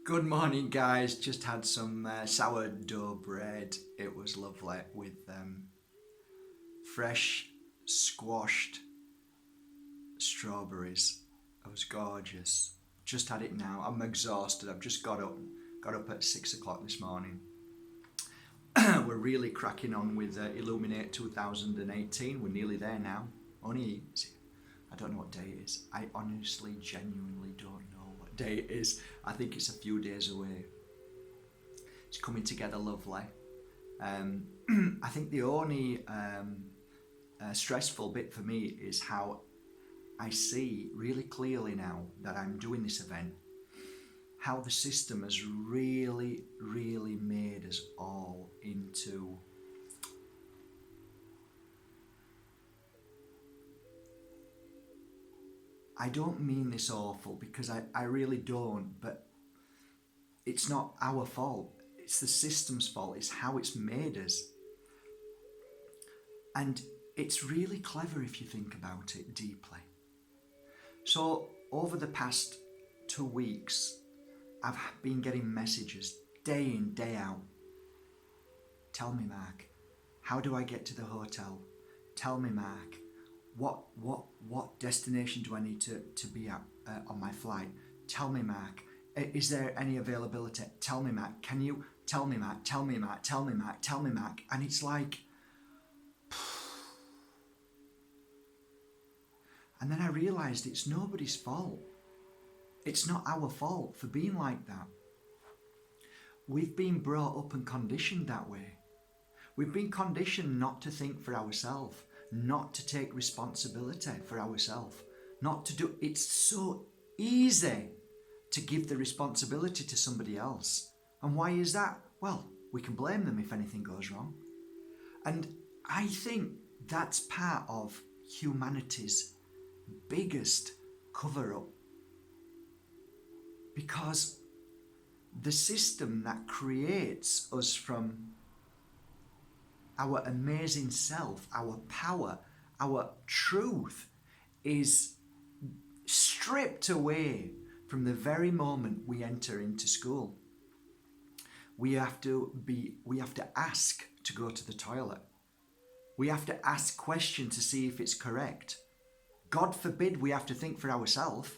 Good morning, guys. Just had some sourdough bread. It was lovely with fresh squashed strawberries. It was gorgeous. Just had it now. I'm exhausted. I've just got up at 6 o'clock this morning. We're really cracking on with Illuminate 2018. We're nearly there now. I don't know what day it is. I honestly, genuinely don't know what day it is. I think it's a few days away. It's coming together lovely. I think the only stressful bit for me is how I see really clearly now that I'm doing this event, how the system has really, really made us all into I don't mean this awful because I really don't, but it's not our fault. It's the system's fault. It's how it's made us. And it's really clever if you think about it deeply. So over the past 2 weeks, I've been getting messages day in, day out. Tell me, Mark, how do I get to the hotel? Tell me, Mark, what destination do I need to be at on my flight? Tell me, Mark, is there any availability? Tell me, Mark, can you tell me, Mark, tell me, Mark, tell me, Mark, tell me, Mark. And it's like, and then I realised it's nobody's fault. It's not our fault for being like that. We've been brought up and conditioned that way. We've been conditioned not to think for ourselves, not to take responsibility for ourselves, not to do. It's so easy to give the responsibility to somebody else. And why is that? Well, we can blame them if anything goes wrong. And I think that's part of humanity's biggest cover-up. Because the system that creates us from our amazing self, our power, our truth is stripped away from the very moment we enter into school. We have to ask to go to the toilet. We have to ask questions to see if it's correct. God forbid we have to think for ourselves.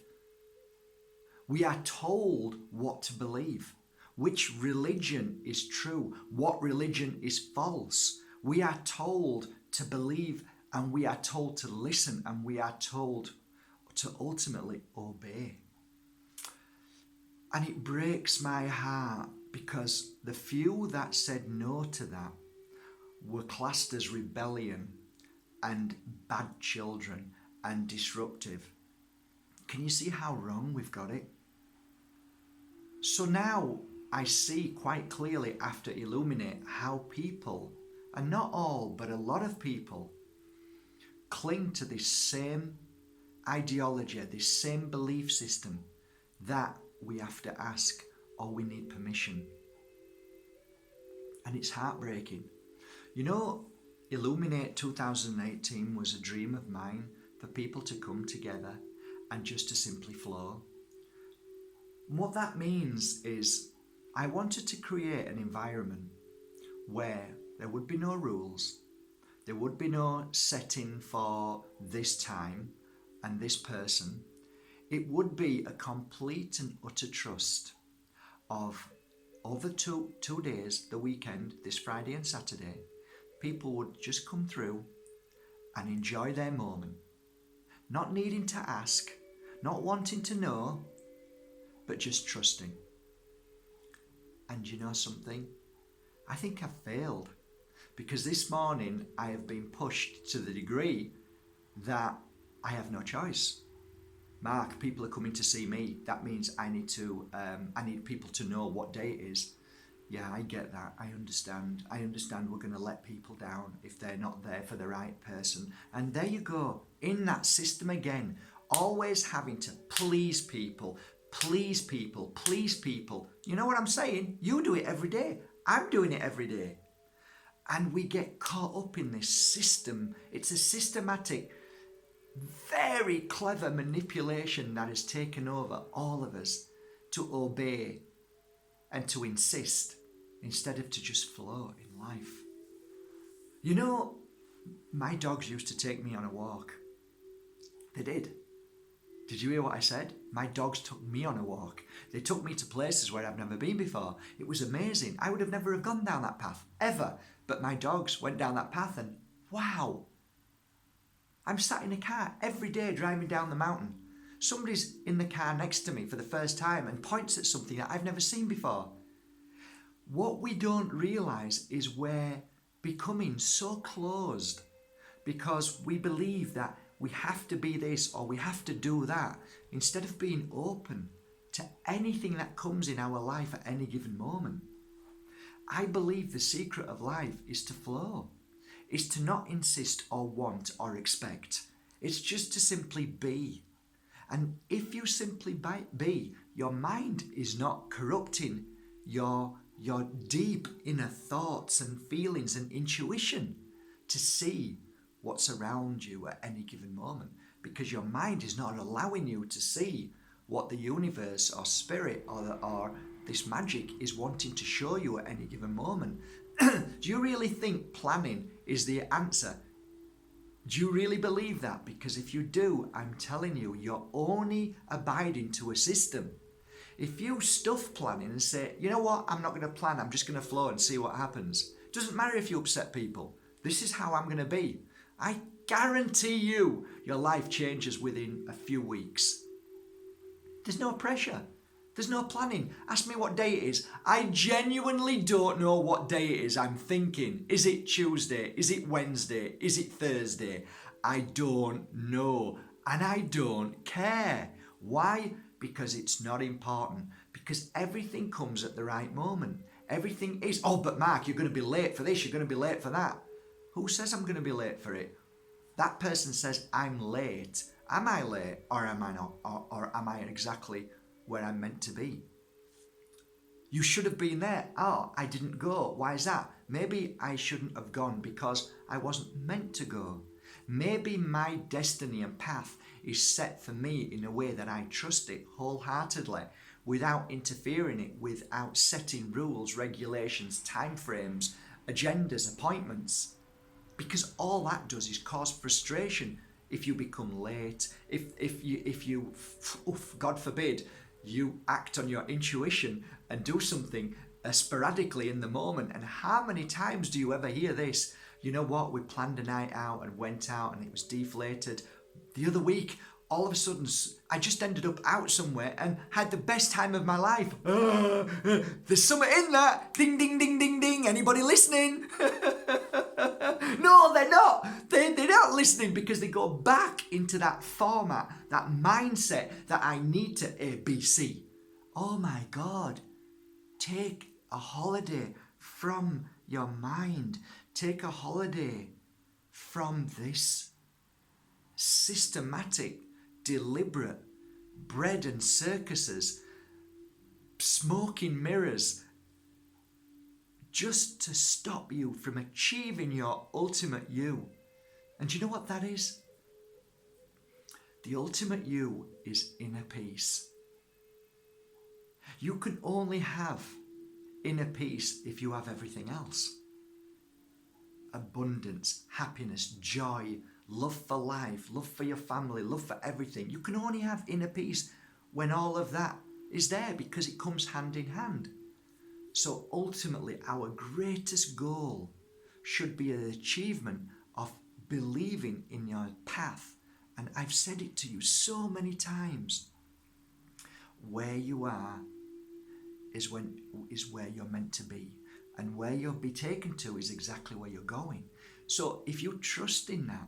We are told what to believe, which religion is true, what religion is false. We are told to believe, and we are told to listen, and we are told to ultimately obey. And it breaks my heart because the few that said no to that were classed as rebellion and bad children and disruptive. Can you see how wrong we've got it? So now I see quite clearly after Illuminate how people, and not all, but a lot of people, cling to this same ideology, this same belief system that we have to ask or we need permission. And it's heartbreaking. You know, Illuminate 2018 was a dream of mine for people to come together and just to simply flow. And what that means is I wanted to create an environment where there would be no rules, there would be no setting for this time and this person. It would be a complete and utter trust of over two days, the weekend, this Friday and Saturday, people would just come through and enjoy their moment, not needing to ask, not wanting to know, but just trusting. And you know something? I think I've failed, because this morning I have been pushed to the degree that I have no choice. Mark, people are coming to see me. That means I need people to know what day it is. Yeah, I get that. I understand we're going to let people down if they're not there for the right person. And there you go, in that system again, always having to please people. Please people, please people. You know what I'm saying? You do it every day. I'm doing it every day. And we get caught up in this system. It's a systematic, very clever manipulation that has taken over all of us to obey and to insist instead of to just flow in life. You know, my dogs used to take me on a walk. They did. Did you hear what I said? My dogs took me on a walk. They took me to places where I've never been before. It was amazing. I would have never have gone down that path, ever. But my dogs went down that path and wow. I'm sat in a car every day driving down the mountain. Somebody's in the car next to me for the first time and points at something that I've never seen before. What we don't realise is we're becoming so closed because we believe that we have to be this or we have to do that instead of being open to anything that comes in our life at any given moment. I believe the secret of life is to flow, is to not insist or want or expect. It's just to simply be. And if you simply be, your mind is not corrupting your deep inner thoughts and feelings and intuition to see what's around you at any given moment, because your mind is not allowing you to see what the universe or spirit or this magic is wanting to show you at any given moment. Do you really think planning is the answer? Do you really believe that? Because if you do, I'm telling you, you're only abiding to a system. If you stuff planning and say, you know what, I'm not going to plan, I'm just going to flow and see what happens. Doesn't matter if you upset people. This is how I'm going to be. I guarantee you, your life changes within a few weeks. There's no pressure. There's no planning. Ask me what day it is. I genuinely don't know what day it is. I'm thinking, is it Tuesday? Is it Wednesday? Is it Thursday? I don't know. And I don't care. Why? Because it's not important. Because everything comes at the right moment. Everything is, oh, but Mark, you're going to be late for this. You're going to be late for that. Who says I'm going to be late for it? That person says I'm late. Am I late or am I not? Or am I exactly where I'm meant to be? You should have been there. Oh, I didn't go. Why is that? Maybe I shouldn't have gone because I wasn't meant to go. Maybe my destiny and path is set for me in a way that I trust it wholeheartedly without interfering it, without setting rules, regulations, timeframes, agendas, appointments. Because all that does is cause frustration if you become late, if you, God forbid, you act on your intuition and do something sporadically in the moment. And how many times do you ever hear this? You know what, we planned a night out and went out and it was deflated. The other week, all of a sudden, I just ended up out somewhere and had the best time of my life. There's something in that. Ding, ding, ding, ding, ding. Anybody listening? No, they're not. They're not listening because they go back into that format, that mindset that I need to A, B, C. Oh my God. Take a holiday from your mind. Take a holiday from this systematic, deliberate bread and circuses, smoking mirrors, just to stop you from achieving your ultimate you. And do you know what that is? The ultimate you is inner peace. You can only have inner peace if you have everything else. Abundance, happiness, joy, love for life, love for your family, love for everything. You can only have inner peace when all of that is there because it comes hand in hand. So ultimately, our greatest goal should be an achievement of believing in your path. And I've said it to you so many times. Where you are is where you're meant to be. And where you'll be taken to is exactly where you're going. So if you trust in that,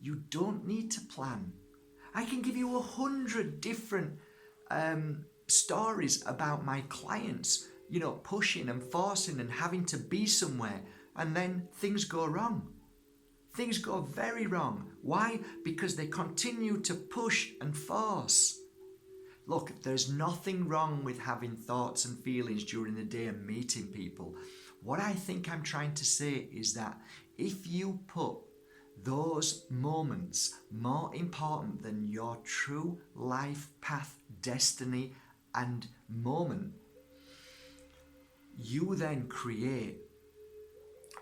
you don't need to plan. I can give you 100 different stories about my clients, pushing and forcing and having to be somewhere, and then things go wrong. Things go very wrong. Why? Because they continue to push and force. Look, there's nothing wrong with having thoughts and feelings during the day and meeting people. What I think I'm trying to say is that if you put those moments more important than your true life path, destiny and moment, you then create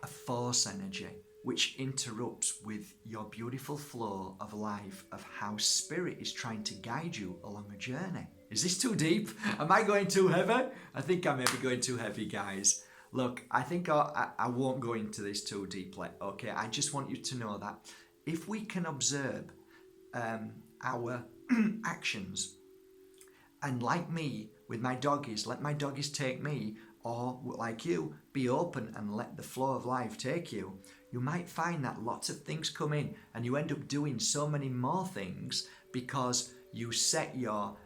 a force energy which interrupts with your beautiful flow of life, of how spirit is trying to guide you along a journey. Is this too deep? Am I going too heavy? I think I may be going too heavy, guys. Look, I think I won't go into this too deeply, okay? I just want you to know that if we can observe our actions, and like me with my doggies, let my doggies take me, or like you, be open and let the flow of life take you, you might find that lots of things come in and you end up doing so many more things because you set your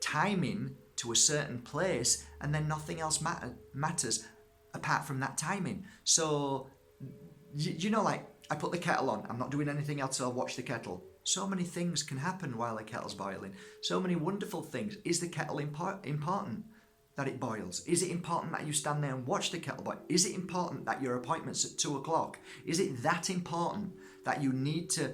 timing to a certain place and then nothing else matters apart from that timing. So, you know, like I put the kettle on, I'm not doing anything else, I'll watch the kettle. So many things can happen while the kettle's boiling. So many wonderful things. Is the kettle important that it boils? Is it important that you stand there and watch the kettle boil? Is it important that your appointment's at 2 o'clock? Is it that important that you need to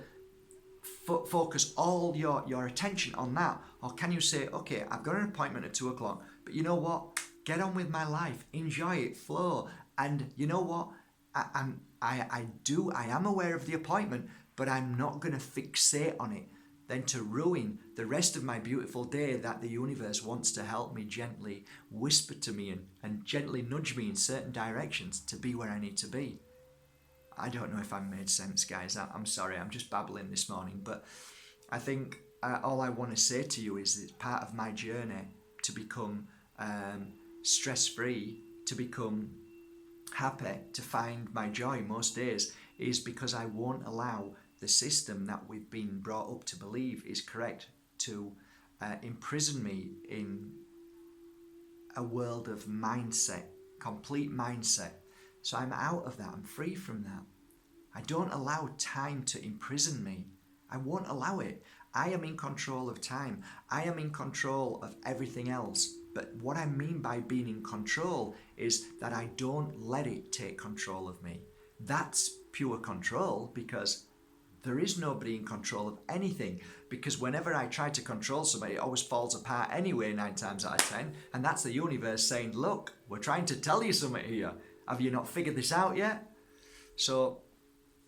focus all your attention on that? Or can you say, okay, I've got an appointment at 2 o'clock, but you know what? Get on with my life, enjoy it, flow. And you know what? I am aware of the appointment, but I'm not going to fixate on it then to ruin the rest of my beautiful day that the universe wants to help me gently whisper to me and gently nudge me in certain directions to be where I need to be. I don't know if I made sense, guys. I'm sorry, I'm just babbling this morning, but I think all I want to say to you is it's part of my journey to become stress-free, to become happy, to find my joy most days, is because I won't allow the system that we've been brought up to believe is correct to imprison me in a world of mindset, complete mindset. So I'm out of that, I'm free from that. I don't allow time to imprison me. I won't allow it. I am in control of time. I am in control of everything else. But what I mean by being in control is that I don't let it take control of me. That's pure control, because there is nobody in control of anything, because whenever I try to control somebody, it always falls apart anyway 9 times out of 10. And that's the universe saying, look, we're trying to tell you something here. Have you not figured this out yet? So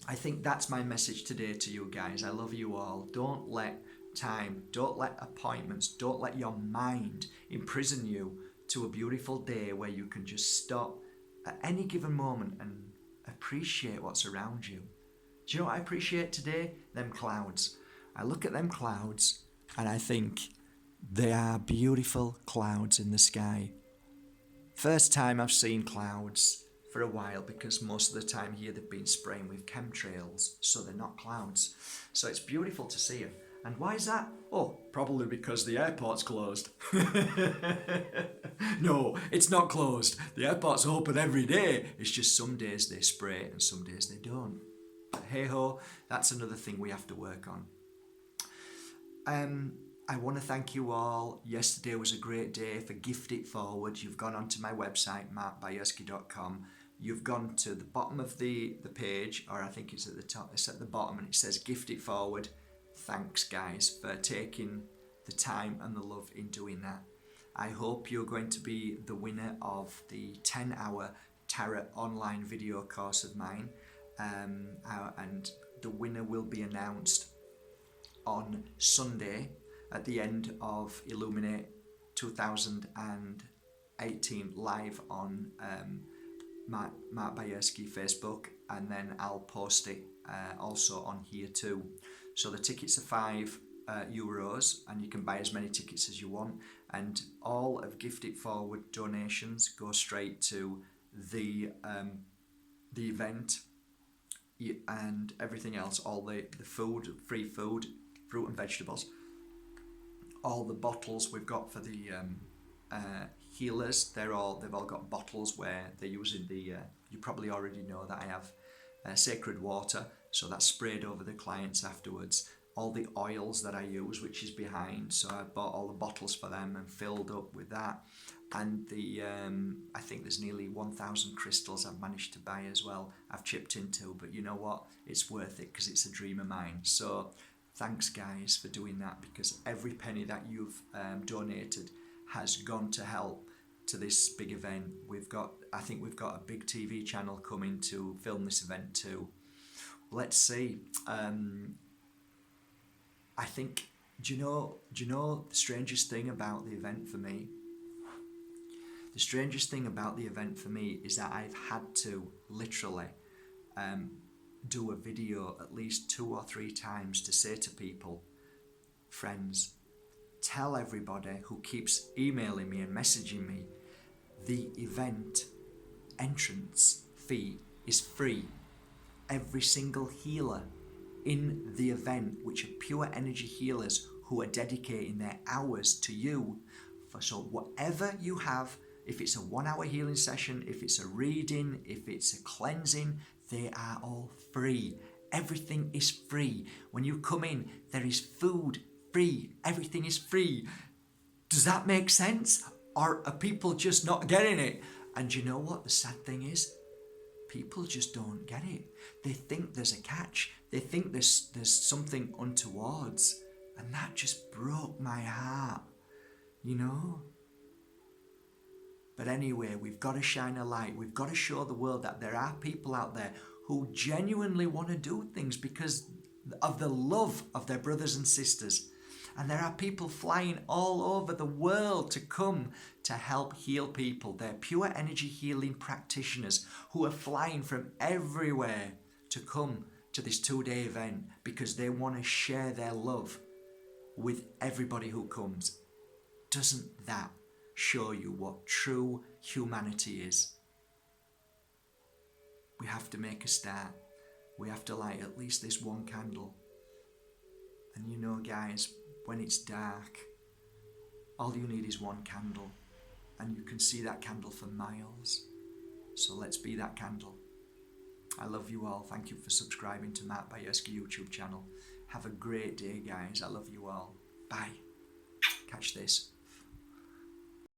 I think that's my message today to you guys. I love you all. Don't let time, don't let appointments, don't let your mind imprison you to a beautiful day where you can just stop at any given moment and appreciate what's around you. Do you know what I appreciate today? Them clouds. I look at them clouds and I think they are beautiful clouds in the sky. First time I've seen clouds for a while, because most of the time here they've been spraying with chemtrails, so they're not clouds. So it's beautiful to see them. And why is that? Oh, probably because the airport's closed. No, it's not closed. The airport's open every day. It's just some days they spray and some days they don't. But hey ho, that's another thing we have to work on. I want to thank you all. Yesterday was a great day for Gift It Forward. You've gone onto my website, markbayerski.com. You've gone to the bottom of the page, or I think it's at the top, it's at the bottom, and it says Gift It Forward. Thanks, guys, for taking the time and the love in doing that. I hope you're going to be the winner of the 10-hour tarot online video course of mine, and the winner will be announced on Sunday at the end of Illuminate 2018 live on Mark Bayerski Facebook, and then I'll post it also on here too. So the tickets are €5 and you can buy as many tickets as you want, and all of Gift It Forward donations go straight to the event, and everything else, all the food, free food, fruit and vegetables, all the bottles we've got for the healers, they've all got bottles where they're using the you probably already know that I have sacred water, so that's sprayed over the clients afterwards. All the oils that I use, which is behind, so I bought all the bottles for them and filled up with that. And the I think there's nearly 1,000 crystals I've managed to buy as well. I've chipped into, but you know what? It's worth it because it's a dream of mine. So thanks, guys, for doing that, because every penny that you've donated has gone to help to this big event. I think we've got a big TV channel coming to film this event too. Let's see. I think, do you know the strangest thing about the event for me? The strangest thing about the event for me is that I've had to literally do a video at least 2 or 3 times to say to people, friends, tell everybody who keeps emailing me and messaging me, the event entrance fee is free. Every single healer in the event, which are pure energy healers who are dedicating their hours to you, so whatever you have, if it's a 1-hour healing session, if it's a reading, if it's a cleansing, they are all free. Everything is free. When you come in, there is food free. Everything is free. Does that make sense? Or are people just not getting it? And you know what the sad thing is? People just don't get it. They think there's a catch. They think there's something untowards. And that just broke my heart, you know? But anyway, we've got to shine a light. We've got to show the world that there are people out there who genuinely want to do things because of the love of their brothers and sisters. And there are people flying all over the world to come to help heal people. They're pure energy healing practitioners who are flying from everywhere to come to this 2-day event because they want to share their love with everybody who comes. Doesn't that show you what true humanity is? We have to make a start. We have to light at least this one candle. And you know, guys, when it's dark, all you need is one candle, and you can see that candle for miles. So let's be that candle. I love you all. Thank you for subscribing to Matt Bajerski YouTube channel. Have a great day, guys. I love you all. Bye. Catch this.